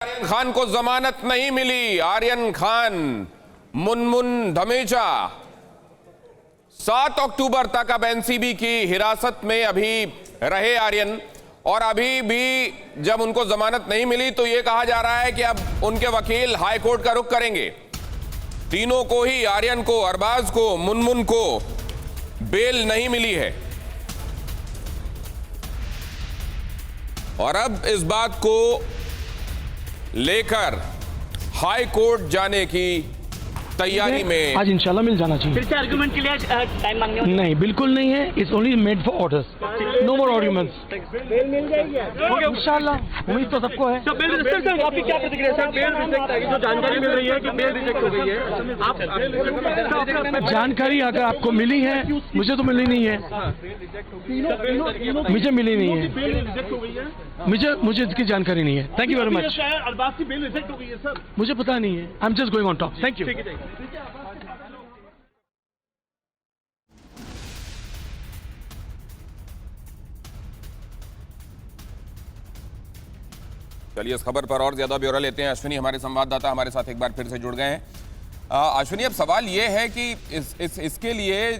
आर्यन खान को जमानत नहीं मिली। आर्यन खान, मुनमुन धमीजा 7 अक्टूबर तक अब एनसीबी की हिरासत में अभी रहे आर्यन, और अभी भी जब उनको जमानत नहीं मिली तो यह कहा जा रहा है कि अब उनके वकील हाई कोर्ट का रुख करेंगे। तीनों को ही, आर्यन को, अरबाज को, मुनमुन को बेल नहीं मिली है और अब इस बात को लेकर हाई कोर्ट जाने की तैयारी में। आज इंशाल्लाह मिल जाना चाहिए। फिर से आर्गुमेंट के लिए टाइम मांगने वाले? नहीं, बिल्कुल नहीं है। It's only made for orders, no more arguments. Bail मिल जाएगी इंशाल्लाह, उम्मीद तो सबको है। बेल रिजेक्ट है, आपकी क्या प्रतिक्रिया है? बेल रिजेक्ट है, जो जानकारी मिल रही है कि बेल रिजेक्ट हो गई है, आप जानकारी अगर आपको मिली है, मुझे तो मिली नहीं है। मुझे मिली नहीं है, बेल रिजेक्ट हो गई है। मुझे इसकी जानकारी नहीं है। Thank you very much. Arbaaz की बेल रिजेक्ट हो गई है सर, मुझे पता नहीं है। I am just going on top. Thank you. चलिए इस खबर पर और ज्यादा ब्यौरा लेते हैं। अश्विनी हमारे संवाददाता हमारे साथ एक बार फिर से जुड़ गए हैं। अश्विनी, अब सवाल यह है कि इसके लिए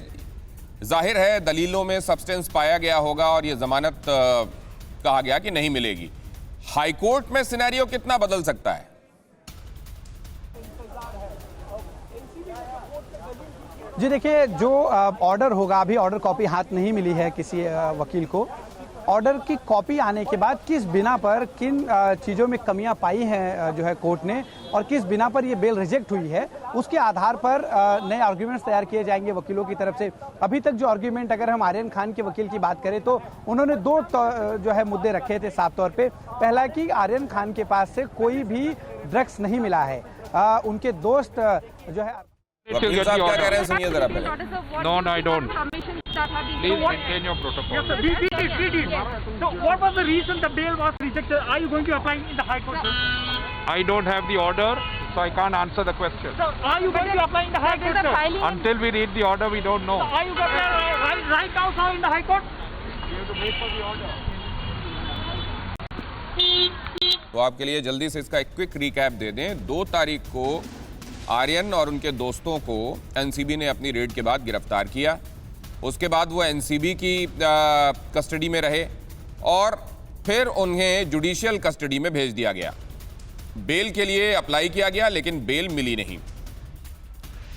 जाहिर है दलीलों में सब्सटेंस पाया गया होगा और ये जमानत कहा गया कि नहीं मिलेगी। हाईकोर्ट में सिनेरियो कितना बदल सकता है? जी देखिए, जो ऑर्डर होगा, अभी ऑर्डर कॉपी हाथ नहीं मिली है किसी वकील को। ऑर्डर की कॉपी आने के बाद किस बिना पर, किन चीज़ों में कमियां पाई हैं जो है कोर्ट ने, और किस बिना पर ये बेल रिजेक्ट हुई है, उसके आधार पर नए आर्ग्यूमेंट्स तैयार किए जाएंगे वकीलों की तरफ से। अभी तक जो आर्ग्यूमेंट, अगर हम आर्यन खान के वकील की बात करें तो उन्होंने दो जो है मुद्दे रखे थे साफ तौर पे। पहला कि आर्यन खान के पास से कोई भी ड्रग्स नहीं मिला है। उनके दोस्त जो है, वकील साहब क्या कह रहे हैं, सुनिए जरा पहले। No, I don't. Please maintain your protocol. Yes, sir. We did. So, what was the reason the bail was rejected? Are you going to apply in the High Court, sir? I don't have the order, so I can't answer the question. Sir, are you going to apply in the High Court, sir? Until we read the order, we don't know. Are you going to right now, sir, in the High Court? We have to wait for the order. तो आपके लिए जल्दी से इसका एक quick recap दे दें। 2 तारीख को आर्यन और उनके दोस्तों को एनसीबी ने अपनी रेड के बाद गिरफ्तार किया। उसके बाद वो एनसीबी की कस्टडी में रहे और फिर उन्हें जुडिशियल कस्टडी में भेज दिया गया। बेल के लिए अप्लाई किया गया लेकिन बेल मिली नहीं।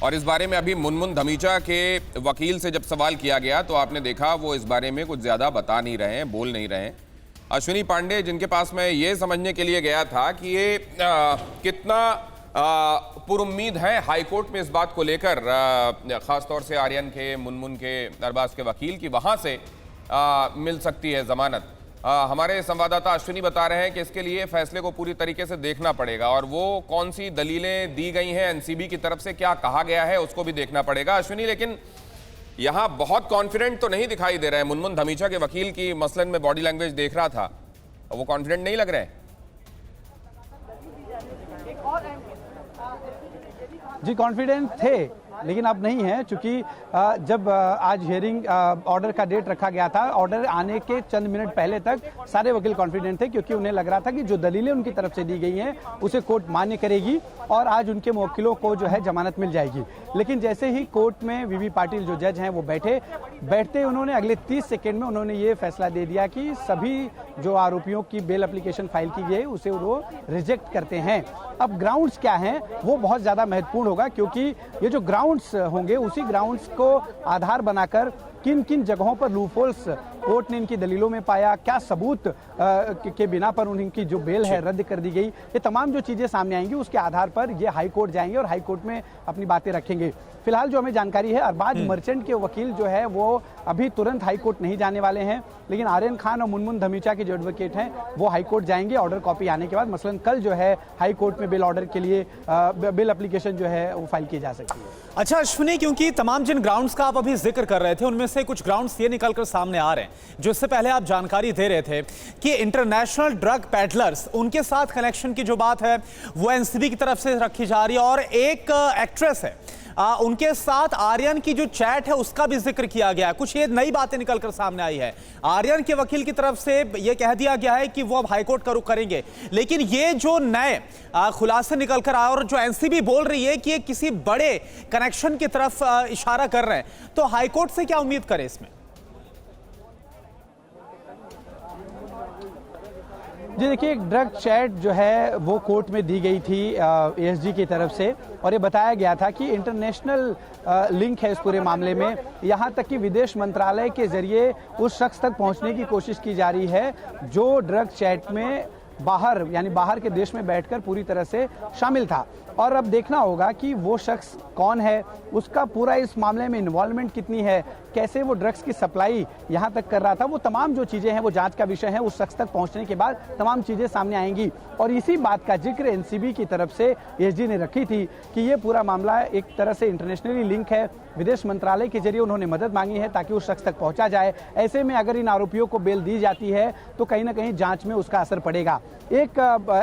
और इस बारे में अभी मुनमुन धमीजा के वकील से जब सवाल किया गया तो आपने देखा वो इस बारे में कुछ ज़्यादा बता नहीं रहे हैं, बोल नहीं रहे हैं। अश्विनी पांडे, जिनके पास मैं ये समझने के लिए गया था कि ये कितना पुरुम्मीद है हाईकोर्ट में इस बात को लेकर, ख़ासतौर से आर्यन के, मुनमुन के, अरबाज के वकील की वहाँ से मिल सकती है ज़मानत। हमारे संवाददाता अश्विनी बता रहे हैं कि इसके लिए फैसले को पूरी तरीके से देखना पड़ेगा और वो कौन सी दलीलें दी गई हैं एनसीबी की तरफ से, क्या कहा गया है, उसको भी देखना पड़ेगा। अश्विनी, लेकिन यहाँ बहुत कॉन्फिडेंट तो नहीं दिखाई दे रहा है। मुनमुन धमीजा के वकील की मसलन में बॉडी लैंग्वेज देख रहा था, वो कॉन्फिडेंट नहीं लग रहे हैं। जी कॉन्फिडेंट थे लेकिन अब नहीं है, चूंकि जब आज हियरिंग ऑर्डर का डेट रखा गया था, ऑर्डर आने के चंद मिनट पहले तक सारे वकील कॉन्फिडेंट थे, क्योंकि उन्हें लग रहा था कि जो दलीलें उनकी तरफ से दी गई हैं उसे कोर्ट मान्य करेगी और आज उनके वकीलों को जो है जमानत मिल जाएगी। लेकिन जैसे ही कोर्ट में वीवी पाटिल जो जज हैं वो बैठते उन्होंने अगले 30 सेकेंड में उन्होंने ये फैसला दे दिया कि सभी जो आरोपियों की बेल एप्लीकेशन फाइल की गई उसे वो रिजेक्ट करते हैं। अब ग्राउंड्स क्या हैं वो बहुत ज़्यादा महत्वपूर्ण होगा, क्योंकि ये जो ग्राउंड्स होंगे उसी ग्राउंड्स को आधार बनाकर किन किन जगहों पर लूपहोल्स कोर्ट ने इनकी दलीलों में पाया, क्या सबूत के बिना पर उनकी जो बेल है रद्द कर दी गई, ये तमाम जो चीज़ें सामने आएंगी उसके आधार पर ये हाई कोर्ट जाएंगे और हाई कोर्ट में अपनी बातें रखेंगे। फिलहाल जो हमें जानकारी है, अरबाज मर्चेंट के वकील जो है वो अभी तुरंत हाई कोर्ट नहीं जाने वाले हैं, लेकिन आर्यन खान और मुनमुन धमीजा के जो एडवोकेट हैं वो हाई कोर्ट जाएंगे ऑर्डर कॉपी आने के बाद। मसलन कल जो है हाई कोर्ट में बेल ऑर्डर के लिए बेल एप्लीकेशन जो है वो फाइल की जा सकती है। अच्छा अश्विनी, क्योंकि तमाम जिन ग्राउंड्स का आप अभी जिक्र कर रहे थे उनमें से कुछ ग्राउंड्स ये निकलकर सामने आ रहे हैं, जो इससे पहले आप जानकारी दे रहे थे कि इंटरनेशनल ड्रग पैडलर्स, उनके साथ कनेक्शन की जो बात है वो एनसीबी की तरफ से रखी जा रही है। और एक एक्ट्रेस है, उनके साथ आर्यन की जो चैट है उसका भी जिक्र किया गया है। कुछ ये नई बातें निकलकर सामने आई है। आर्यन के वकील की तरफ से ये कह दिया गया है कि वो अब हाईकोर्ट का रुख करेंगे, लेकिन ये जो नए खुलासे निकलकर आए और जो एनसीबी बोल रही है कि ये किसी बड़े कनेक्शन की तरफ इशारा कर रहे हैं, तो हाईकोर्ट से क्या उम्मीद करें इसमें? जी देखिए, एक ड्रग चैट जो है वो कोर्ट में दी गई थी एएसजी की तरफ से, और ये बताया गया था कि इंटरनेशनल लिंक है इस पूरे मामले में। यहाँ तक कि विदेश मंत्रालय के जरिए उस शख्स तक पहुँचने की कोशिश की जा रही है जो ड्रग चैट में बाहर, यानी बाहर के देश में बैठकर पूरी तरह से शामिल था। और अब देखना होगा कि वो शख्स कौन है, उसका पूरा इस मामले में इन्वॉल्वमेंट कितनी है, कैसे वो ड्रग्स की सप्लाई यहाँ तक कर रहा था, वो तमाम जो चीज़ें हैं वो जांच का विषय है। उस शख्स तक पहुँचने के बाद तमाम चीज़ें सामने आएंगी। और इसी बात का जिक्र एनसीबी की तरफ से एएसजी ने रखी थी कि ये पूरा मामला एक तरह से इंटरनेशनली लिंक है। विदेश मंत्रालय के जरिए उन्होंने मदद मांगी है ताकि उस शख्स तक पहुँचा जाए। ऐसे में अगर इन आरोपियों को बेल दी जाती है तो कहीं ना कहीं जाँच में उसका असर पड़ेगा। एक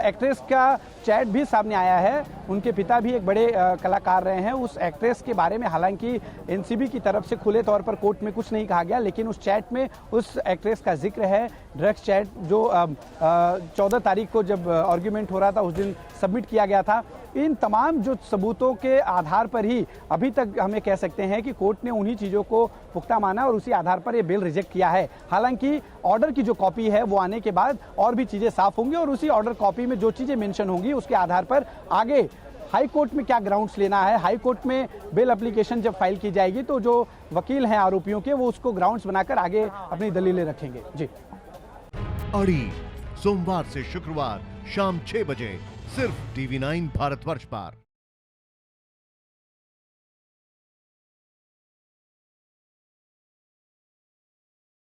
एक्ट्रेस का चैट भी सामने आया है, उनके पिता भी एक बड़े कलाकार रहे हैं। उस एक्ट्रेस के बारे में हालांकि एनसीबी की तरफ से खुले तौर पर कोर्ट में कुछ नहीं कहा गया, लेकिन उस चैट में उस एक्ट्रेस का जिक्र है। ड्रग्स चैट जो 14 तारीख को जब आर्ग्यूमेंट हो रहा था उस दिन सबमिट किया गया था। इन तमाम जो सबूतों के आधार पर ही अभी तक हमें कह सकते हैं कि कोर्ट ने उन्हीं चीज़ों को पुख्ता माना और उसी आधार पर ये बिल रिजेक्ट किया है। हालांकि ऑर्डर की जो कॉपी है वो आने के बाद और भी चीज़ें साफ होंगी और उसी ऑर्डर कॉपी में जो चीज़ें मेंशन होंगी उसके आधार पर आगे हाई कोर्ट में क्या ग्राउंड्स लेना है, हाई कोर्ट में बेल एप्लीकेशन जब फाइल की जाएगी तो जो वकील हैं आरोपियों के वो उसको ग्राउंड्स बनाकर आगे अपनी दलीलें रखेंगे। जी, अड़ी सोमवार से शुक्रवार शाम 6 बजे सिर्फ TV9 भारतवर्ष पर।